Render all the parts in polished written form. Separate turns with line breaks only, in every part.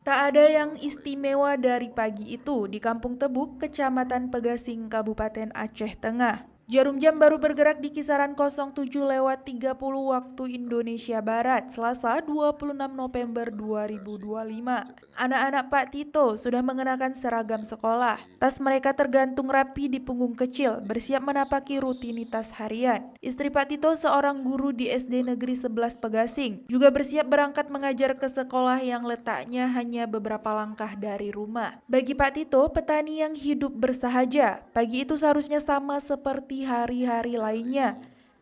Tak ada yang istimewa dari pagi itu di Kampung Tebuk, Kecamatan Pegasing, Kabupaten Aceh Tengah. Jarum jam baru bergerak di kisaran 07.30 waktu Indonesia Barat, Selasa 26 November 2025. Anak-anak Pak Tito sudah mengenakan seragam sekolah. Tas mereka tergantung rapi di punggung kecil, bersiap menapaki rutinitas harian. Istri Pak Tito, seorang guru di SD Negeri 11 Pegasing, juga bersiap berangkat mengajar ke sekolah yang letaknya hanya beberapa langkah dari rumah. Bagi Pak Tito, petani yang hidup bersahaja, pagi itu seharusnya sama seperti hari-hari lainnya.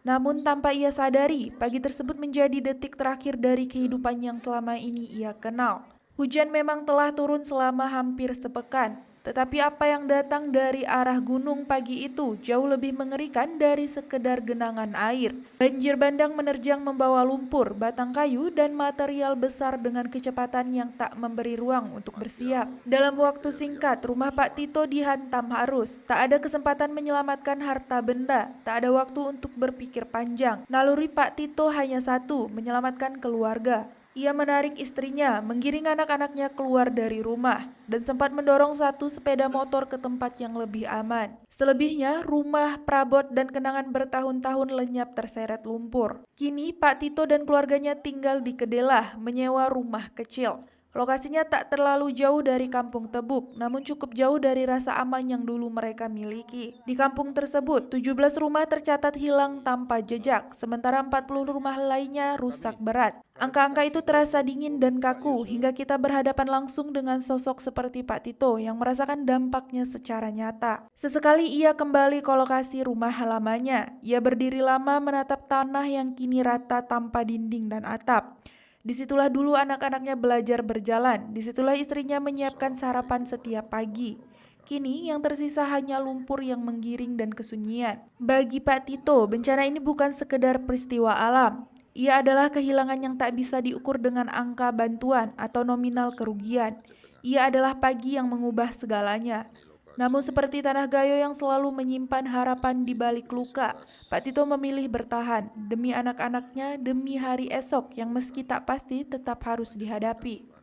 Namun tanpa ia sadari, pagi tersebut menjadi detik terakhir dari kehidupan yang selama ini ia kenal. Hujan memang telah turun selama hampir sepekan, tetapi apa yang datang dari arah gunung pagi itu jauh lebih mengerikan dari sekedar genangan air. Banjir bandang menerjang membawa lumpur, batang kayu, dan material besar dengan kecepatan yang tak memberi ruang untuk bersiap. Dalam waktu singkat, rumah Pak Tito dihantam arus. Tak ada kesempatan menyelamatkan harta benda, tak ada waktu untuk berpikir panjang. Naluri Pak Tito hanya satu, menyelamatkan keluarga. Ia menarik istrinya, menggiring anak-anaknya keluar dari rumah, dan sempat mendorong satu sepeda motor ke tempat yang lebih aman. Selebihnya, rumah, perabot, dan kenangan bertahun-tahun lenyap terseret lumpur. Kini, Pak Tito dan keluarganya tinggal di Kedelah, menyewa rumah kecil. Lokasinya tak terlalu jauh dari Kampung Tebuk, namun cukup jauh dari rasa aman yang dulu mereka miliki. Di kampung tersebut, 17 rumah tercatat hilang tanpa jejak, sementara 40 rumah lainnya rusak berat. Angka-angka itu terasa dingin dan kaku hingga kita berhadapan langsung dengan sosok seperti Pak Tito yang merasakan dampaknya secara nyata. Sesekali ia kembali ke lokasi rumah halamannya. Ia berdiri lama menatap tanah yang kini rata tanpa dinding dan atap. Disitulah dulu anak-anaknya belajar berjalan, disitulah istrinya menyiapkan sarapan setiap pagi. Kini yang tersisa hanya lumpur yang menggiring dan kesunyian. Bagi Pak Tito, bencana ini bukan sekedar peristiwa alam. Ia adalah kehilangan yang tak bisa diukur dengan angka bantuan atau nominal kerugian. Ia adalah pagi yang mengubah segalanya. Namun seperti tanah gayo yang selalu menyimpan harapan di balik luka, Pak Tito memilih bertahan demi anak-anaknya, demi hari esok yang meski tak pasti tetap harus dihadapi.